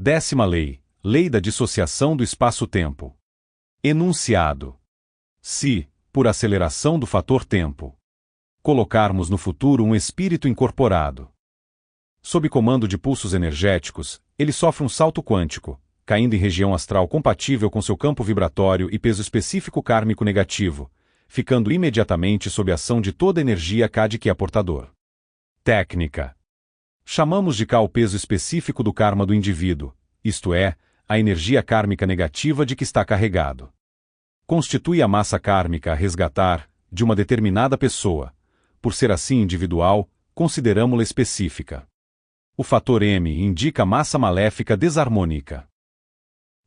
10ª lei, lei da dissociação do espaço-tempo. Enunciado. Se, por aceleração do fator tempo, colocarmos no futuro um espírito incorporado, sob comando de pulsos energéticos, ele sofre um salto quântico, caindo em região astral compatível com seu campo vibratório e peso específico kármico negativo, ficando imediatamente sob a ação de toda a energia K de que é portador. Técnica. Chamamos de K o peso específico do karma do indivíduo, isto é, a energia kármica negativa de que está carregado. Constitui a massa kármica a resgatar, de uma determinada pessoa. Por ser assim individual, consideramo-la específica. O fator M indica a massa maléfica desarmônica.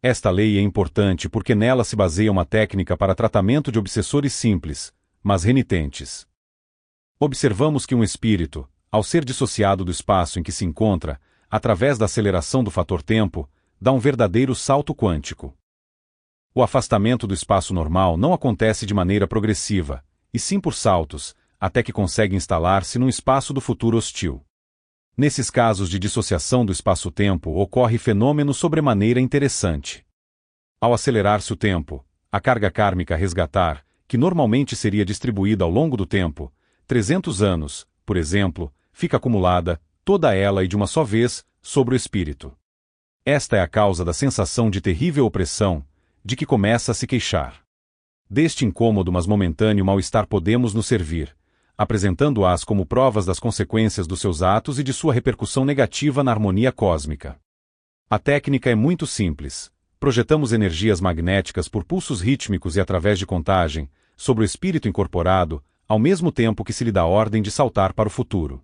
Esta lei é importante porque nela se baseia uma técnica para tratamento de obsessores simples, mas renitentes. Observamos que um espírito, ao ser dissociado do espaço em que se encontra, através da aceleração do fator tempo, dá um verdadeiro salto quântico. O afastamento do espaço normal não acontece de maneira progressiva, e sim por saltos, até que consegue instalar-se num espaço do futuro hostil. Nesses casos de dissociação do espaço-tempo ocorre fenômeno sobremaneira interessante. Ao acelerar-se o tempo, a carga kármica a resgatar, que normalmente seria distribuída ao longo do tempo, 300 anos, por exemplo, fica acumulada, toda ela e de uma só vez, sobre o espírito. Esta é a causa da sensação de terrível opressão, de que começa a se queixar. Deste incômodo mas momentâneo mal-estar podemos nos servir, apresentando-as como provas das consequências dos seus atos e de sua repercussão negativa na harmonia cósmica. A técnica é muito simples. Projetamos energias magnéticas por pulsos rítmicos e através de contagem, sobre o espírito incorporado, ao mesmo tempo que se lhe dá ordem de saltar para o futuro.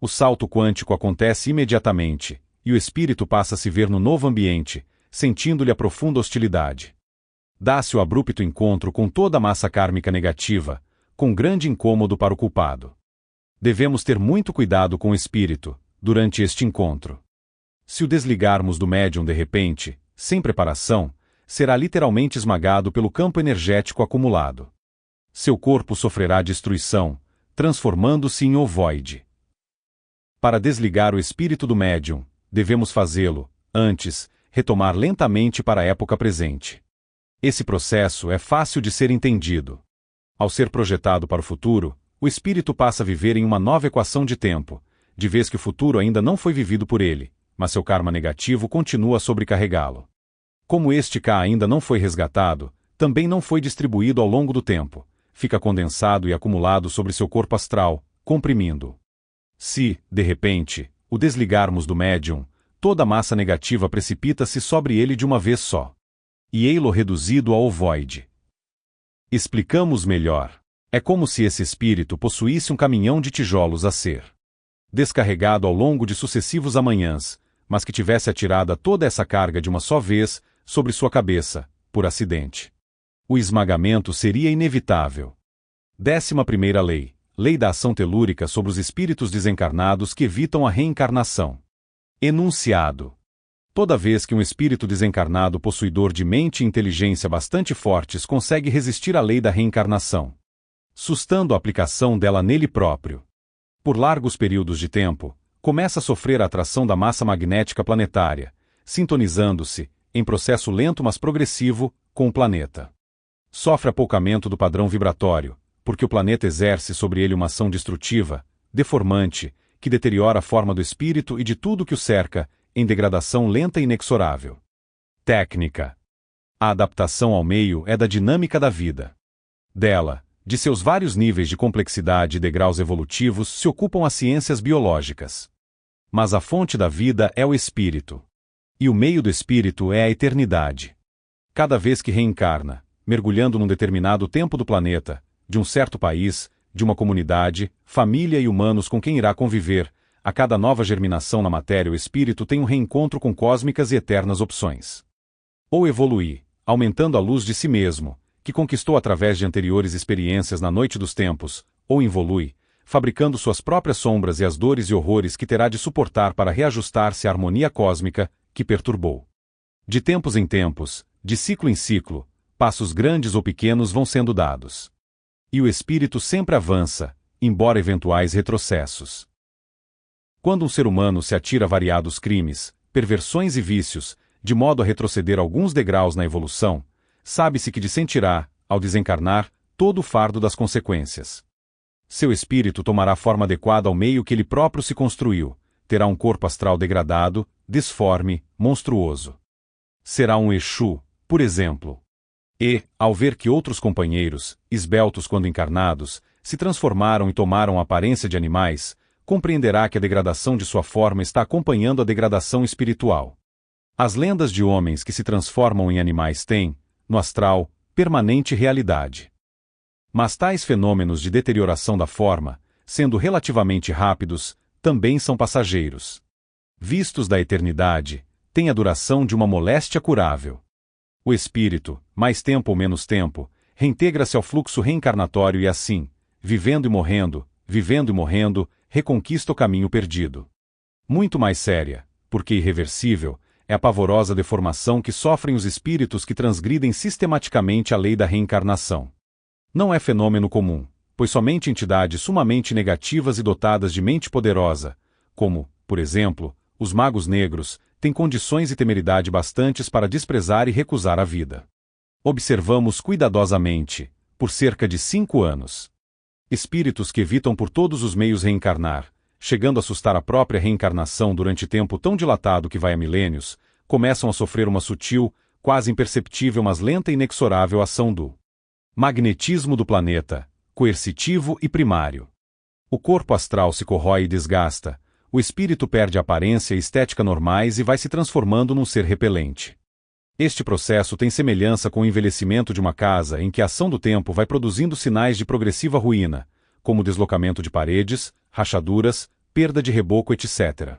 O salto quântico acontece imediatamente, e o espírito passa a se ver no novo ambiente, sentindo-lhe a profunda hostilidade. Dá-se o abrupto encontro com toda a massa kármica negativa, com grande incômodo para o culpado. Devemos ter muito cuidado com o espírito, durante este encontro. Se o desligarmos do médium de repente, sem preparação, será literalmente esmagado pelo campo energético acumulado. Seu corpo sofrerá destruição, transformando-se em ovoide. Para desligar o espírito do médium, devemos fazê-lo, antes, retomar lentamente para a época presente. Esse processo é fácil de ser entendido. Ao ser projetado para o futuro, o espírito passa a viver em uma nova equação de tempo, de vez que o futuro ainda não foi vivido por ele, mas seu karma negativo continua a sobrecarregá-lo. Como este K ainda não foi resgatado, também não foi distribuído ao longo do tempo, fica condensado e acumulado sobre seu corpo astral, comprimindo. Se, de repente, o desligarmos do médium, toda a massa negativa precipita-se sobre ele de uma vez só. E ei-lo reduzido ao ovoide. Explicamos melhor. É como se esse espírito possuísse um caminhão de tijolos a ser descarregado ao longo de sucessivos amanhãs, mas que tivesse atirada toda essa carga de uma só vez sobre sua cabeça, por acidente. O esmagamento seria inevitável. 11ª lei, lei da ação telúrica sobre os espíritos desencarnados que evitam a reencarnação. Enunciado. Toda vez que um espírito desencarnado possuidor de mente e inteligência bastante fortes consegue resistir à lei da reencarnação, sustando a aplicação dela nele próprio, por largos períodos de tempo, começa a sofrer a atração da massa magnética planetária, sintonizando-se, em processo lento mas progressivo, com o planeta. Sofre apoucamento do padrão vibratório, porque o planeta exerce sobre ele uma ação destrutiva, deformante, que deteriora a forma do espírito e de tudo que o cerca, em degradação lenta e inexorável. Técnica. A adaptação ao meio é da dinâmica da vida. Dela, de seus vários níveis de complexidade e degraus evolutivos, se ocupam as ciências biológicas. Mas a fonte da vida é o espírito. E o meio do espírito é a eternidade. Cada vez que reencarna, mergulhando num determinado tempo do planeta, de um certo país, de uma comunidade, família e humanos com quem irá conviver, a cada nova germinação na matéria o espírito tem um reencontro com cósmicas e eternas opções. Ou evoluir, aumentando a luz de si mesmo, que conquistou através de anteriores experiências na noite dos tempos, ou evolui, fabricando suas próprias sombras e as dores e horrores que terá de suportar para reajustar-se à harmonia cósmica que perturbou. De tempos em tempos, de ciclo em ciclo, passos grandes ou pequenos vão sendo dados. E o espírito sempre avança, embora eventuais retrocessos. Quando um ser humano se atira a variados crimes, perversões e vícios, de modo a retroceder alguns degraus na evolução, sabe-se que dissentirá, ao desencarnar, todo o fardo das consequências. Seu espírito tomará forma adequada ao meio que ele próprio se construiu, terá um corpo astral degradado, disforme, monstruoso. Será um Exu, por exemplo. E, ao ver que outros companheiros, esbeltos quando encarnados, se transformaram e tomaram a aparência de animais, compreenderá que a degradação de sua forma está acompanhando a degradação espiritual. As lendas de homens que se transformam em animais têm, no astral, permanente realidade. Mas tais fenômenos de deterioração da forma, sendo relativamente rápidos, também são passageiros. Vistos da eternidade, têm a duração de uma moléstia curável. O espírito, mais tempo ou menos tempo, reintegra-se ao fluxo reencarnatório e assim, vivendo e morrendo, reconquista o caminho perdido. Muito mais séria, porque irreversível, é a pavorosa deformação que sofrem os espíritos que transgridem sistematicamente a lei da reencarnação. Não é fenômeno comum, pois somente entidades sumamente negativas e dotadas de mente poderosa, como, por exemplo, os magos negros, têm condições e temeridade bastantes para desprezar e recusar a vida. Observamos cuidadosamente, por cerca de 5 anos. Espíritos que evitam por todos os meios reencarnar, chegando a assustar a própria reencarnação durante tempo tão dilatado que vai a milênios, começam a sofrer uma sutil, quase imperceptível mas lenta e inexorável ação do magnetismo do planeta, coercitivo e primário. O corpo astral se corrói e desgasta, o espírito perde a aparência e estética normais e vai se transformando num ser repelente. Este processo tem semelhança com o envelhecimento de uma casa em que a ação do tempo vai produzindo sinais de progressiva ruína, como deslocamento de paredes, rachaduras, perda de reboco, etc.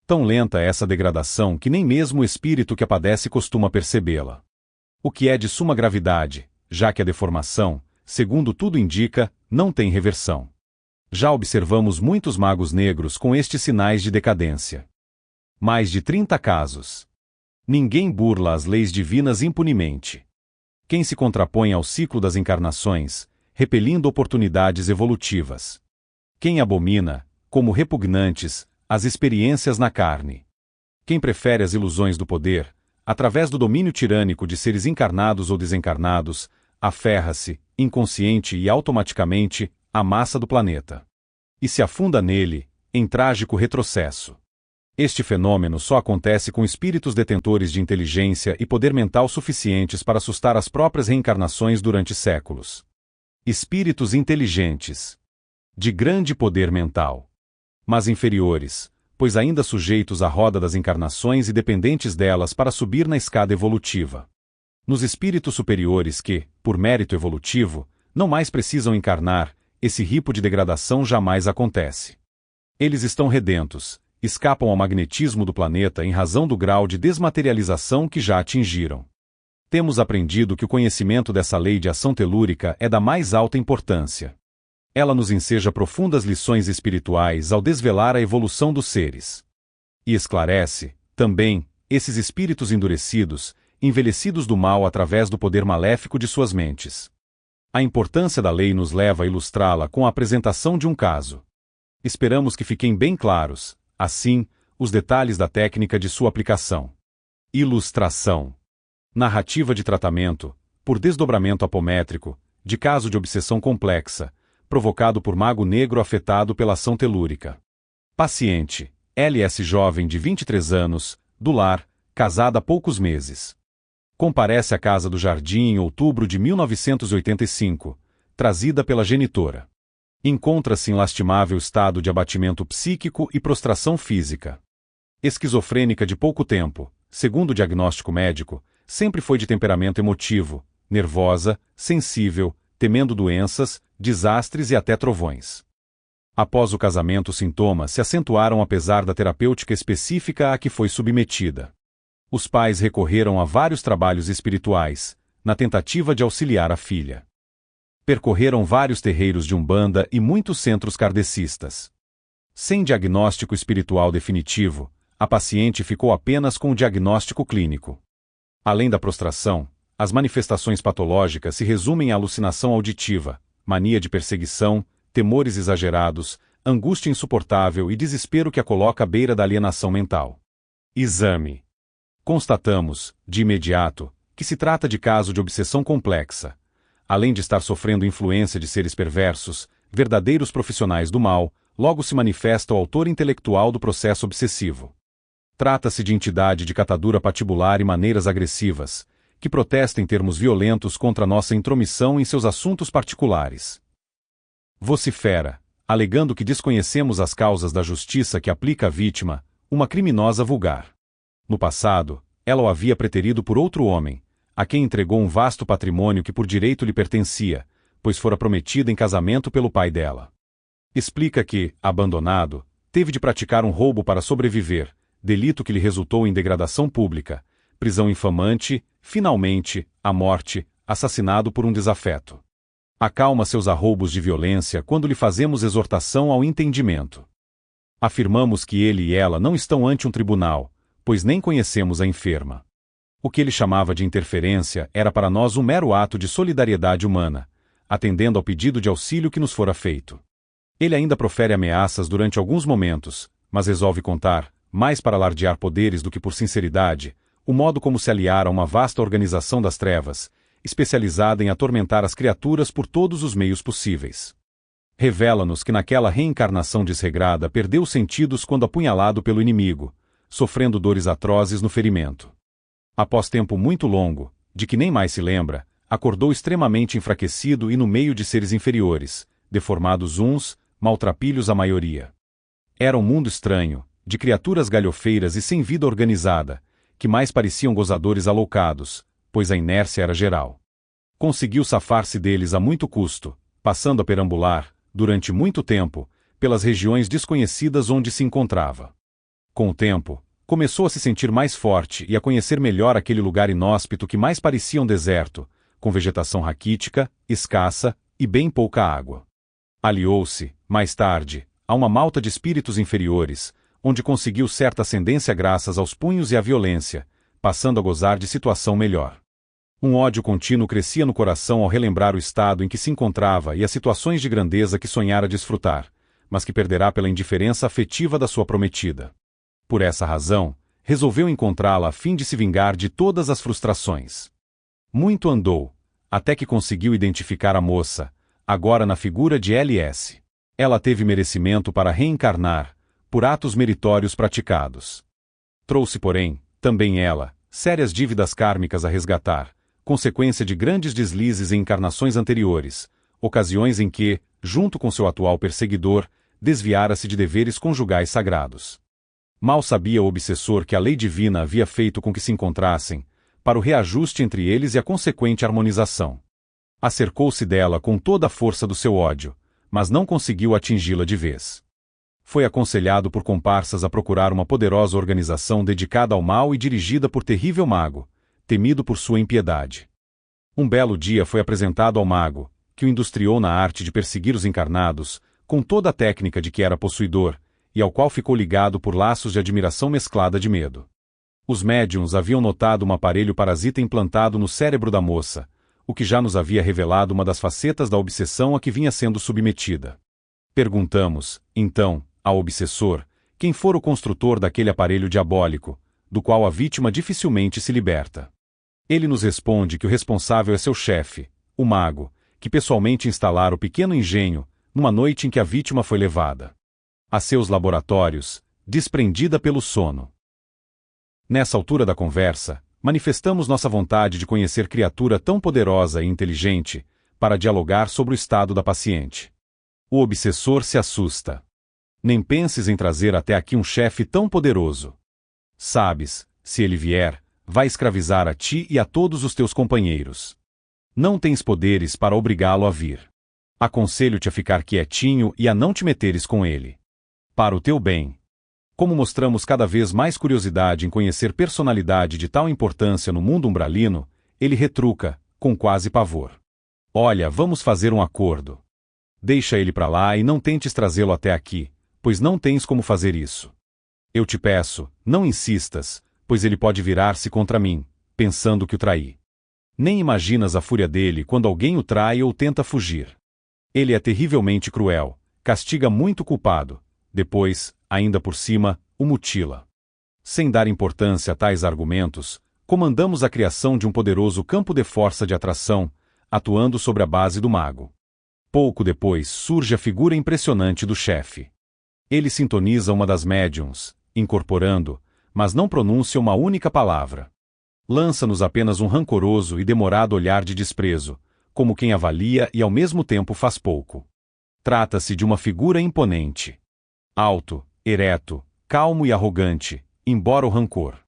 Tão lenta é essa degradação que nem mesmo o espírito que a padece costuma percebê-la. O que é de suma gravidade, já que a deformação, segundo tudo indica, não tem reversão. Já observamos muitos magos negros com estes sinais de decadência. Mais de 30 casos. Ninguém burla as leis divinas impunemente. Quem se contrapõe ao ciclo das encarnações, repelindo oportunidades evolutivas. Quem abomina, como repugnantes, as experiências na carne. Quem prefere as ilusões do poder, através do domínio tirânico de seres encarnados ou desencarnados, aferra-se, inconsciente e automaticamente, à massa do planeta. E se afunda nele, em trágico retrocesso. Este fenômeno só acontece com espíritos detentores de inteligência e poder mental suficientes para assustar as próprias reencarnações durante séculos. Espíritos inteligentes. De grande poder mental. Mas inferiores, pois ainda sujeitos à roda das encarnações e dependentes delas para subir na escada evolutiva. Nos espíritos superiores que, por mérito evolutivo, não mais precisam encarnar, esse ripo de degradação jamais acontece. Eles estão redentos, escapam ao magnetismo do planeta em razão do grau de desmaterialização que já atingiram. Temos aprendido que o conhecimento dessa lei de ação telúrica é da mais alta importância. Ela nos enseja profundas lições espirituais ao desvelar a evolução dos seres. E esclarece, também, esses espíritos endurecidos, envelhecidos do mal através do poder maléfico de suas mentes. A importância da lei nos leva a ilustrá-la com a apresentação de um caso. Esperamos que fiquem bem claros, assim, os detalhes da técnica de sua aplicação. Ilustração. Narrativa de tratamento, por desdobramento apométrico, de caso de obsessão complexa, provocado por mago negro afetado pela ação telúrica. Paciente, LS jovem de 23 anos, do lar, casada há poucos meses. Comparece à casa do Jardim em outubro de 1985, trazida pela genitora. Encontra-se em lastimável estado de abatimento psíquico e prostração física. Esquizofrênica de pouco tempo, segundo o diagnóstico médico, sempre foi de temperamento emotivo, nervosa, sensível, temendo doenças, desastres e até trovões. Após o casamento, os sintomas se acentuaram apesar da terapêutica específica a que foi submetida. Os pais recorreram a vários trabalhos espirituais, na tentativa de auxiliar a filha. Percorreram vários terreiros de Umbanda e muitos centros kardecistas. Sem diagnóstico espiritual definitivo, a paciente ficou apenas com o diagnóstico clínico. Além da prostração, as manifestações patológicas se resumem à alucinação auditiva, mania de perseguição, temores exagerados, angústia insuportável e desespero que a coloca à beira da alienação mental. Exame. Constatamos, de imediato, que se trata de caso de obsessão complexa. Além de estar sofrendo influência de seres perversos, verdadeiros profissionais do mal, logo se manifesta o autor intelectual do processo obsessivo. Trata-se de entidade de catadura patibular e maneiras agressivas, que protesta em termos violentos contra nossa intromissão em seus assuntos particulares. Vocifera, alegando que desconhecemos as causas da justiça que aplica à vítima, uma criminosa vulgar. No passado, ela o havia preterido por outro homem, a quem entregou um vasto patrimônio que por direito lhe pertencia, pois fora prometida em casamento pelo pai dela. Explica que, abandonado, teve de praticar um roubo para sobreviver, delito que lhe resultou em degradação pública, prisão infamante, finalmente, a morte, assassinado por um desafeto. Acalma seus arroubos de violência quando lhe fazemos exortação ao entendimento. Afirmamos que ele e ela não estão ante um tribunal, pois nem conhecemos a enferma. O que ele chamava de interferência era para nós um mero ato de solidariedade humana, atendendo ao pedido de auxílio que nos fora feito. Ele ainda profere ameaças durante alguns momentos, mas resolve contar, mais para alardear poderes do que por sinceridade, o modo como se aliar a uma vasta organização das trevas, especializada em atormentar as criaturas por todos os meios possíveis. Revela-nos que naquela reencarnação desregrada perdeu os sentidos quando apunhalado pelo inimigo, sofrendo dores atrozes no ferimento. Após tempo muito longo, de que nem mais se lembra, acordou extremamente enfraquecido e no meio de seres inferiores, deformados uns, maltrapilhos a maioria. Era um mundo estranho, de criaturas galhofeiras e sem vida organizada, que mais pareciam gozadores aloucados, pois a inércia era geral. Conseguiu safar-se deles a muito custo, passando a perambular, durante muito tempo, pelas regiões desconhecidas onde se encontrava. Com o tempo, começou a se sentir mais forte e a conhecer melhor aquele lugar inóspito que mais parecia um deserto, com vegetação raquítica, escassa e bem pouca água. Aliou-se, mais tarde, a uma malta de espíritos inferiores, onde conseguiu certa ascendência graças aos punhos e à violência, passando a gozar de situação melhor. Um ódio contínuo crescia no coração ao relembrar o estado em que se encontrava e as situações de grandeza que sonhara desfrutar, mas que perderá pela indiferença afetiva da sua prometida. Por essa razão, resolveu encontrá-la a fim de se vingar de todas as frustrações. Muito andou, até que conseguiu identificar a moça, agora na figura de L.S. Ela teve merecimento para reencarnar, por atos meritórios praticados. Trouxe, porém, também ela, sérias dívidas kármicas a resgatar, consequência de grandes deslizes em encarnações anteriores, ocasiões em que, junto com seu atual perseguidor, desviara-se de deveres conjugais sagrados. Mal sabia o obsessor que a lei divina havia feito com que se encontrassem, para o reajuste entre eles e a consequente harmonização. Acercou-se dela com toda a força do seu ódio, mas não conseguiu atingi-la de vez. Foi aconselhado por comparsas a procurar uma poderosa organização dedicada ao mal e dirigida por terrível mago, temido por sua impiedade. Um belo dia foi apresentado ao mago, que o industriou na arte de perseguir os encarnados, com toda a técnica de que era possuidor, e ao qual ficou ligado por laços de admiração mesclada de medo. Os médiuns haviam notado um aparelho parasita implantado no cérebro da moça, o que já nos havia revelado uma das facetas da obsessão a que vinha sendo submetida. Perguntamos, então, ao obsessor, quem fora o construtor daquele aparelho diabólico, do qual a vítima dificilmente se liberta. Ele nos responde que o responsável é seu chefe, o mago, que pessoalmente instalara o pequeno engenho, numa noite em que a vítima foi levada a seus laboratórios, desprendida pelo sono. Nessa altura da conversa, manifestamos nossa vontade de conhecer criatura tão poderosa e inteligente, para dialogar sobre o estado da paciente. O obsessor se assusta. Nem penses em trazer até aqui um chefe tão poderoso. Sabes, se ele vier, vai escravizar a ti e a todos os teus companheiros. Não tens poderes para obrigá-lo a vir. Aconselho-te a ficar quietinho e a não te meteres com ele. Para o teu bem. Como mostramos cada vez mais curiosidade em conhecer personalidade de tal importância no mundo umbralino, ele retruca, com quase pavor. Olha, vamos fazer um acordo. Deixa ele para lá e não tentes trazê-lo até aqui, pois não tens como fazer isso. Eu te peço, não insistas, pois ele pode virar-se contra mim, pensando que o traí. Nem imaginas a fúria dele quando alguém o trai ou tenta fugir. Ele é terrivelmente cruel, castiga muito o culpado, depois, ainda por cima, o mutila. Sem dar importância a tais argumentos, comandamos a criação de um poderoso campo de força de atração, atuando sobre a base do mago. Pouco depois surge a figura impressionante do chefe. Ele sintoniza uma das médiums, incorporando, mas não pronuncia uma única palavra. Lança-nos apenas um rancoroso e demorado olhar de desprezo, como quem avalia e ao mesmo tempo faz pouco. Trata-se de uma figura imponente. Alto, ereto, calmo e arrogante, embora o rancor.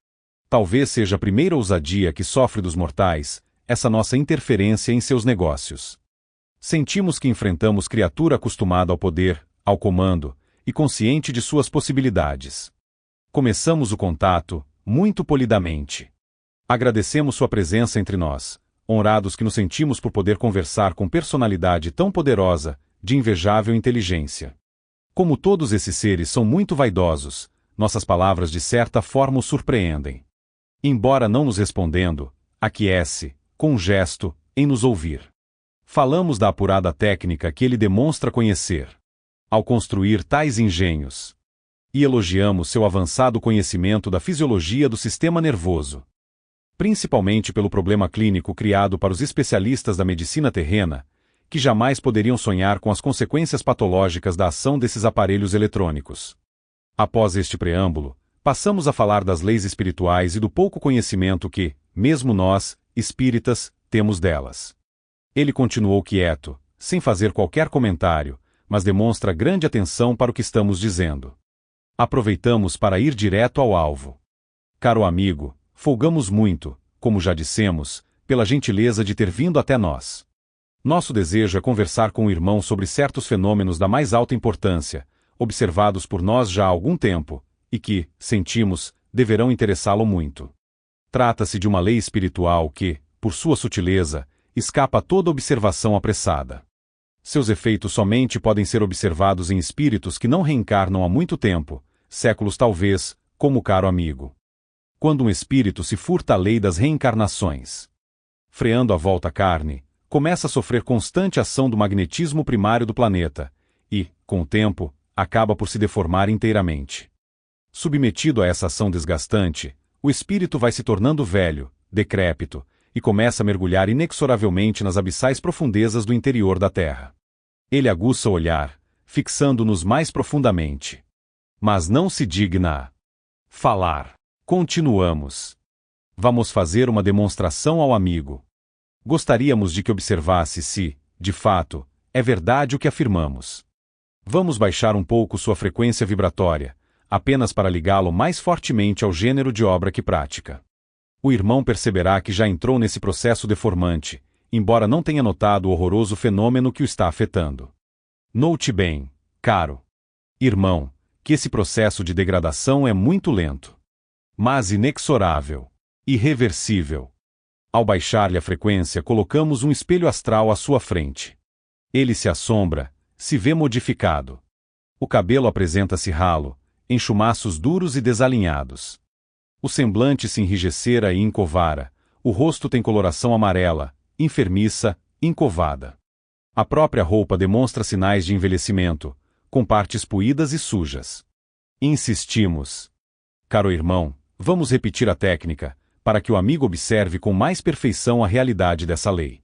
Talvez seja a primeira ousadia que sofre dos mortais, essa nossa interferência em seus negócios. Sentimos que enfrentamos criatura acostumada ao poder, ao comando, e consciente de suas possibilidades. Começamos o contato, muito polidamente. Agradecemos sua presença entre nós, honrados que nos sentimos por poder conversar com personalidade tão poderosa, de invejável inteligência. Como todos esses seres são muito vaidosos, nossas palavras de certa forma o surpreendem. Embora não nos respondendo, aquece, com um gesto, em nos ouvir. Falamos da apurada técnica que ele demonstra conhecer, ao construir tais engenhos. E elogiamos seu avançado conhecimento da fisiologia do sistema nervoso. Principalmente pelo problema clínico criado para os especialistas da medicina terrena, que jamais poderiam sonhar com as consequências patológicas da ação desses aparelhos eletrônicos. Após este preâmbulo, passamos a falar das leis espirituais e do pouco conhecimento que, mesmo nós, espíritas, temos delas. Ele continuou quieto, sem fazer qualquer comentário, mas demonstra grande atenção para o que estamos dizendo. Aproveitamos para ir direto ao alvo. Caro amigo, folgamos muito, como já dissemos, pela gentileza de ter vindo até nós. Nosso desejo é conversar com o irmão sobre certos fenômenos da mais alta importância, observados por nós já há algum tempo, e que, sentimos, deverão interessá-lo muito. Trata-se de uma lei espiritual que, por sua sutileza, escapa a toda observação apressada. Seus efeitos somente podem ser observados em espíritos que não reencarnam há muito tempo, séculos talvez, como o caro amigo. Quando um espírito se furta à lei das reencarnações, freando a volta à carne, começa a sofrer constante ação do magnetismo primário do planeta, e, com o tempo, acaba por se deformar inteiramente. Submetido a essa ação desgastante, o espírito vai se tornando velho, decrépito, e começa a mergulhar inexoravelmente nas abissais profundezas do interior da Terra. Ele aguça o olhar, fixando-nos mais profundamente. Mas não se digna a falar. Continuamos. Vamos fazer uma demonstração ao amigo. Gostaríamos de que observasse se, de fato, é verdade o que afirmamos. Vamos baixar um pouco sua frequência vibratória, apenas para ligá-lo mais fortemente ao gênero de obra que pratica. O irmão perceberá que já entrou nesse processo deformante, embora não tenha notado o horroroso fenômeno que o está afetando. Note bem, caro irmão, que esse processo de degradação é muito lento, mas inexorável, irreversível. Ao baixar-lhe a frequência, colocamos um espelho astral à sua frente. Ele se assombra, se vê modificado. O cabelo apresenta-se ralo, em chumaços duros e desalinhados. O semblante se enrijecera e encovara, o rosto tem coloração amarela, enfermiça, encovada. A própria roupa demonstra sinais de envelhecimento, com partes puídas e sujas. Insistimos. Caro irmão, vamos repetir a técnica, para que o amigo observe com mais perfeição a realidade dessa lei.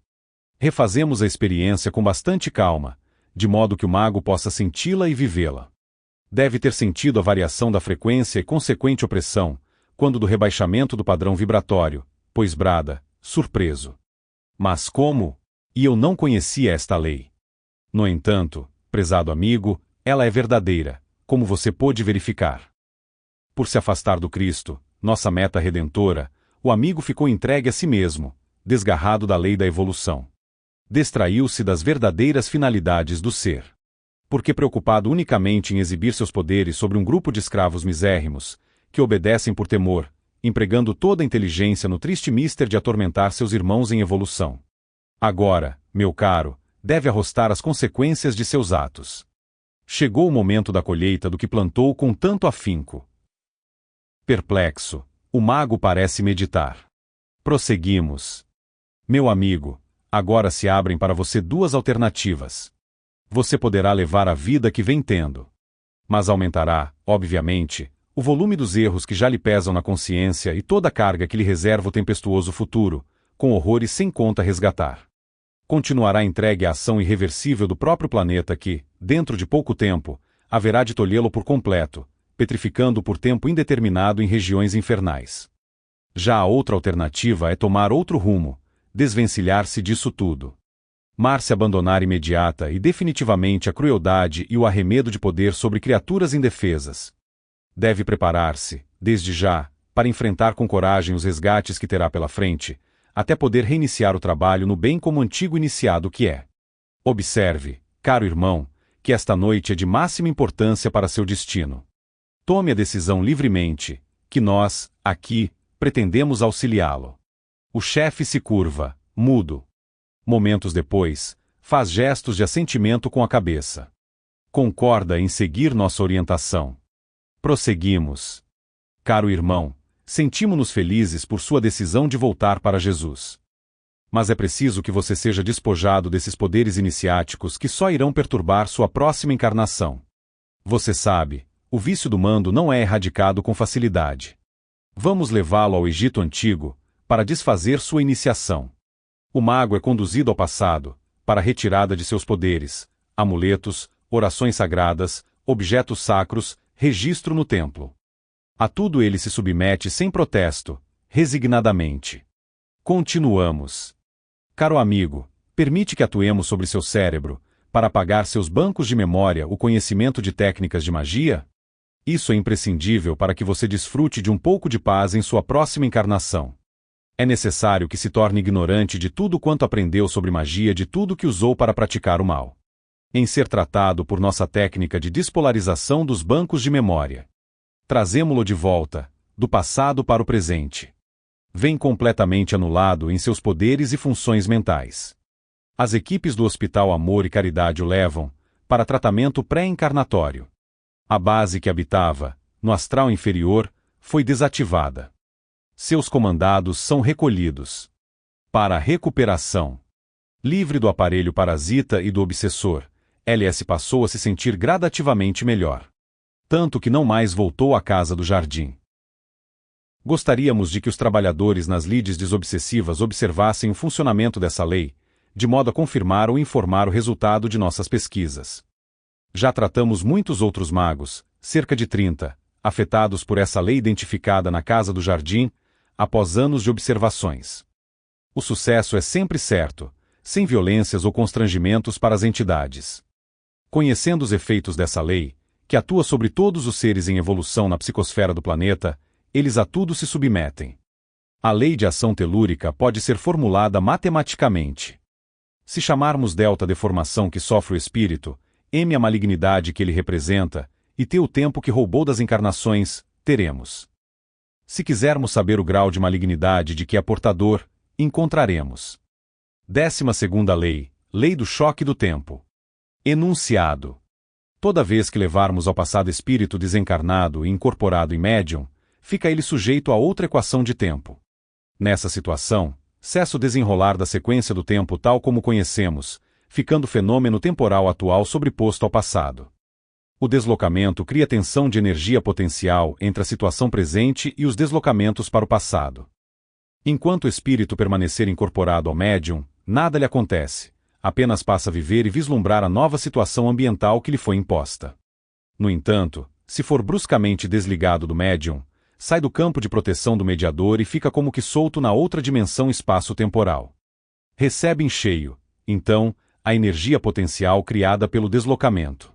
Refazemos a experiência com bastante calma, de modo que o mago possa senti-la e vivê-la. Deve ter sentido a variação da frequência e consequente opressão, quando do rebaixamento do padrão vibratório, pois brada, surpreso. Mas como? E eu não conhecia esta lei. No entanto, prezado amigo, ela é verdadeira, como você pôde verificar. Por se afastar do Cristo, nossa meta redentora, o amigo ficou entregue a si mesmo, desgarrado da lei da evolução. Distraiu-se das verdadeiras finalidades do ser. Porque preocupado unicamente em exibir seus poderes sobre um grupo de escravos misérrimos, que obedecem por temor, empregando toda a inteligência no triste mister de atormentar seus irmãos em evolução. Agora, meu caro, deve arrostar as consequências de seus atos. Chegou o momento da colheita do que plantou com tanto afinco. Perplexo, o mago parece meditar. Prosseguimos. Meu amigo, agora se abrem para você duas alternativas. Você poderá levar a vida que vem tendo. Mas aumentará, obviamente, o volume dos erros que já lhe pesam na consciência e toda a carga que lhe reserva o tempestuoso futuro, com horrores sem conta a resgatar. Continuará entregue à ação irreversível do próprio planeta que, dentro de pouco tempo, haverá de tolhê-lo por completo, petrificando por tempo indeterminado em regiões infernais. Já a outra alternativa é tomar outro rumo, desvencilhar-se disso tudo. Mar-se abandonar imediata e definitivamente a crueldade e o arremedo de poder sobre criaturas indefesas. Deve preparar-se, desde já, para enfrentar com coragem os resgates que terá pela frente, até poder reiniciar o trabalho no bem como antigo iniciado que é. Observe, caro irmão, que esta noite é de máxima importância para seu destino. Tome a decisão livremente, que nós, aqui, pretendemos auxiliá-lo. O chefe se curva, mudo. Momentos depois, faz gestos de assentimento com a cabeça. Concorda em seguir nossa orientação. Prosseguimos. Caro irmão, sentimos-nos felizes por sua decisão de voltar para Jesus. Mas é preciso que você seja despojado desses poderes iniciáticos que só irão perturbar sua próxima encarnação. Você sabe, o vício do mando não é erradicado com facilidade. Vamos levá-lo ao Egito Antigo, para desfazer sua iniciação. O mago é conduzido ao passado, para a retirada de seus poderes, amuletos, orações sagradas, objetos sacros, registro no templo. A tudo ele se submete sem protesto, resignadamente. Continuamos. Caro amigo, permite que atuemos sobre seu cérebro, para apagar seus bancos de memória o conhecimento de técnicas de magia? Isso é imprescindível para que você desfrute de um pouco de paz em sua próxima encarnação. É necessário que se torne ignorante de tudo quanto aprendeu sobre magia, de tudo que usou para praticar o mal. Em ser tratado por nossa técnica de despolarização dos bancos de memória. Trazemo-lo de volta, do passado para o presente. Vem completamente anulado em seus poderes e funções mentais. As equipes do Hospital Amor e Caridade o levam para tratamento pré-encarnatório. A base que habitava, no astral inferior, foi desativada. Seus comandados são recolhidos. Para a recuperação. Livre do aparelho parasita e do obsessor, LS passou a se sentir gradativamente melhor. Tanto que não mais voltou à casa do jardim. Gostaríamos de que os trabalhadores nas lides desobsessivas observassem o funcionamento dessa lei, de modo a confirmar ou informar o resultado de nossas pesquisas. Já tratamos muitos outros magos, cerca de 30, afetados por essa lei identificada na casa do jardim, após anos de observações. O sucesso é sempre certo, sem violências ou constrangimentos para as entidades. Conhecendo os efeitos dessa lei, que atua sobre todos os seres em evolução na psicosfera do planeta, eles a tudo se submetem. A lei de ação telúrica pode ser formulada matematicamente. Se chamarmos delta a deformação que sofre o espírito, m a malignidade que ele representa, e t o tempo que roubou das encarnações, teremos. Se quisermos saber o grau de malignidade de que é portador, encontraremos. 12ª lei, lei do choque do tempo. Enunciado. Toda vez que levarmos ao passado espírito desencarnado e incorporado em médium, fica ele sujeito a outra equação de tempo. Nessa situação, cessa o desenrolar da sequência do tempo tal como conhecemos, ficando o fenômeno temporal atual sobreposto ao passado. O deslocamento cria tensão de energia potencial entre a situação presente e os deslocamentos para o passado. Enquanto o espírito permanecer incorporado ao médium, nada lhe acontece, apenas passa a viver e vislumbrar a nova situação ambiental que lhe foi imposta. No entanto, se for bruscamente desligado do médium, sai do campo de proteção do mediador e fica como que solto na outra dimensão espaço-temporal. Recebe em cheio, então, a energia potencial criada pelo deslocamento.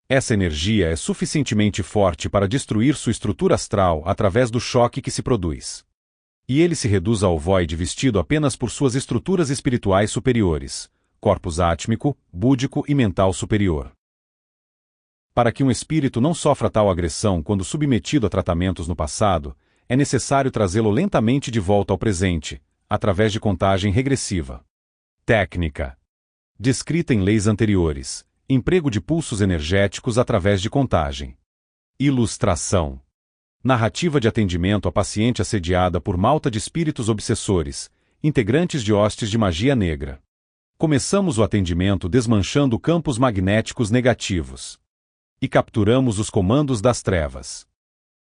Essa energia é suficientemente forte para destruir sua estrutura astral através do choque que se produz. E ele se reduz ao void vestido apenas por suas estruturas espirituais superiores, corpus átmico, búdico e mental superior. Para que um espírito não sofra tal agressão quando submetido a tratamentos no passado, é necessário trazê-lo lentamente de volta ao presente, através de contagem regressiva. Técnica. Descrita em leis anteriores. Emprego de pulsos energéticos através de contagem. Ilustração. Narrativa de atendimento a paciente assediada por malta de espíritos obsessores, integrantes de hostes de magia negra. Começamos o atendimento desmanchando campos magnéticos negativos. E capturamos os comandos das trevas.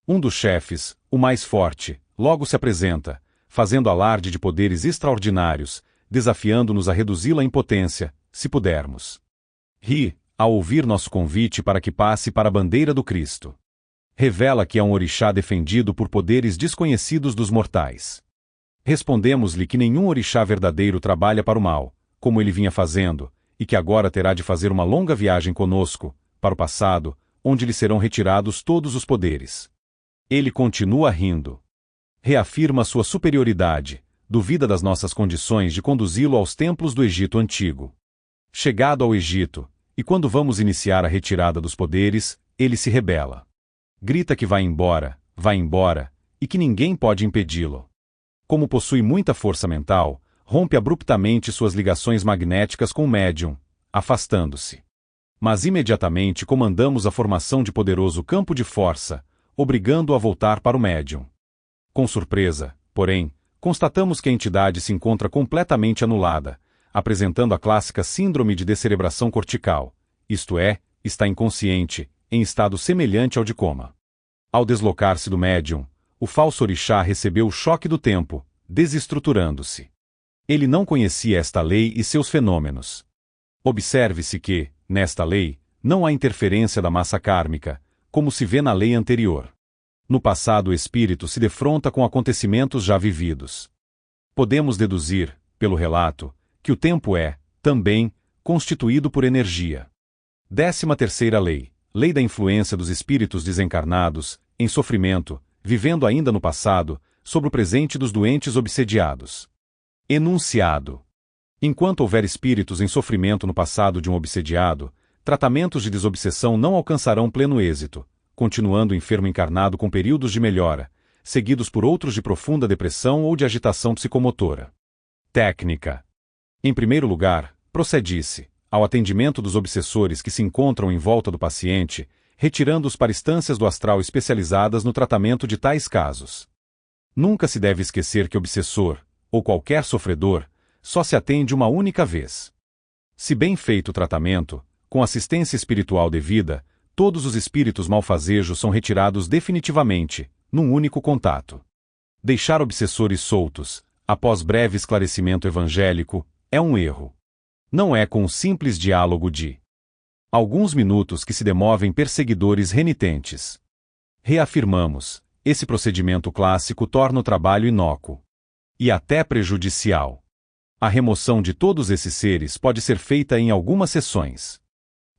Um dos chefes, o mais forte, logo se apresenta, fazendo alarde de poderes extraordinários, desafiando-nos a reduzi-la à impotência, se pudermos. Ri, ao ouvir nosso convite para que passe para a bandeira do Cristo. Revela que é um orixá defendido por poderes desconhecidos dos mortais. Respondemos-lhe que nenhum orixá verdadeiro trabalha para o mal, como ele vinha fazendo, e que agora terá de fazer uma longa viagem conosco, para o passado, onde lhe serão retirados todos os poderes. Ele continua rindo. Reafirma sua superioridade, duvida das nossas condições de conduzi-lo aos templos do Egito Antigo. Chegado ao Egito, e quando vamos iniciar a retirada dos poderes, ele se rebela. Grita que vai embora, e que ninguém pode impedi-lo. Como possui muita força mental, rompe abruptamente suas ligações magnéticas com o médium, afastando-se. Mas imediatamente comandamos a formação de poderoso campo de força, obrigando-o a voltar para o médium. Com surpresa, porém, constatamos que a entidade se encontra completamente anulada, apresentando a clássica síndrome de descerebração cortical, isto é, está inconsciente, em estado semelhante ao de coma. Ao deslocar-se do médium, o falso orixá recebeu o choque do tempo, desestruturando-se. Ele não conhecia esta lei e seus fenômenos. Observe-se que, nesta lei, não há interferência da massa kármica, como se vê na lei anterior. No passado o espírito se defronta com acontecimentos já vividos. Podemos deduzir, pelo relato, que o tempo é, também, constituído por energia. 13ª lei, lei da influência dos espíritos desencarnados, em sofrimento, vivendo ainda no passado, sobre o presente dos doentes obsediados. Enunciado. Enquanto houver espíritos em sofrimento no passado de um obsediado, tratamentos de desobsessão não alcançarão pleno êxito, continuando o enfermo encarnado com períodos de melhora, seguidos por outros de profunda depressão ou de agitação psicomotora. Técnica. Em primeiro lugar, procede-se ao atendimento dos obsessores que se encontram em volta do paciente, retirando-os para instâncias do astral especializadas no tratamento de tais casos. Nunca se deve esquecer que obsessor, ou qualquer sofredor, só se atende uma única vez. Se bem feito o tratamento, com assistência espiritual devida, todos os espíritos malfazejos são retirados definitivamente, num único contato. Deixar obsessores soltos, após breve esclarecimento evangélico, é um erro. Não é com um simples diálogo de alguns minutos que se demovem perseguidores renitentes. Reafirmamos, esse procedimento clássico torna o trabalho inócuo e até prejudicial. A remoção de todos esses seres pode ser feita em algumas sessões.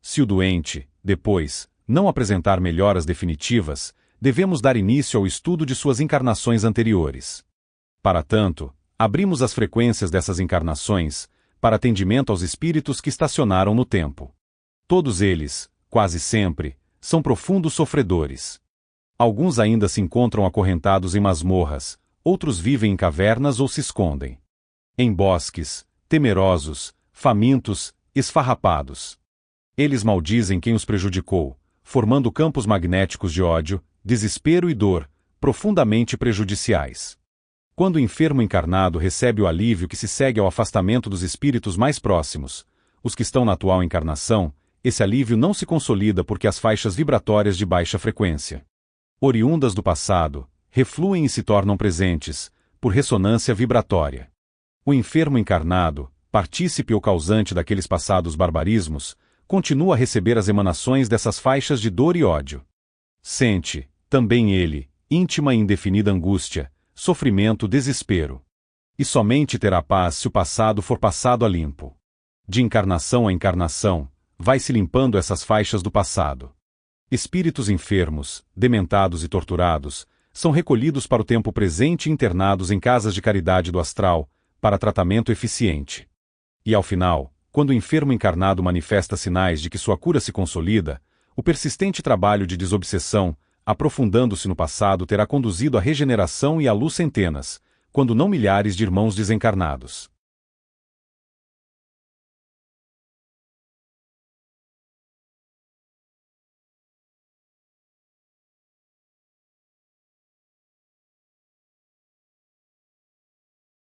Se o doente, depois, não apresentar melhoras definitivas, devemos dar início ao estudo de suas encarnações anteriores. Para tanto, abrimos as frequências dessas encarnações, para atendimento aos espíritos que estacionaram no tempo. Todos eles, quase sempre, são profundos sofredores. Alguns ainda se encontram acorrentados em masmorras, outros vivem em cavernas ou se escondem em bosques, temerosos, famintos, esfarrapados. Eles maldizem quem os prejudicou, formando campos magnéticos de ódio, desespero e dor, profundamente prejudiciais. Quando o enfermo encarnado recebe o alívio que se segue ao afastamento dos espíritos mais próximos, os que estão na atual encarnação, esse alívio não se consolida porque as faixas vibratórias de baixa frequência, oriundas do passado, refluem e se tornam presentes, por ressonância vibratória. O enfermo encarnado, partícipe ou causante daqueles passados barbarismos, continua a receber as emanações dessas faixas de dor e ódio. Sente, também ele, íntima e indefinida angústia, sofrimento, desespero. E somente terá paz se o passado for passado a limpo. De encarnação a encarnação, vai-se limpando essas faixas do passado. Espíritos enfermos, dementados e torturados, são recolhidos para o tempo presente e internados em casas de caridade do astral, para tratamento eficiente. E ao final, quando o enfermo encarnado manifesta sinais de que sua cura se consolida, o persistente trabalho de desobsessão, aprofundando-se no passado, terá conduzido à regeneração e à luz centenas, quando não milhares de irmãos desencarnados.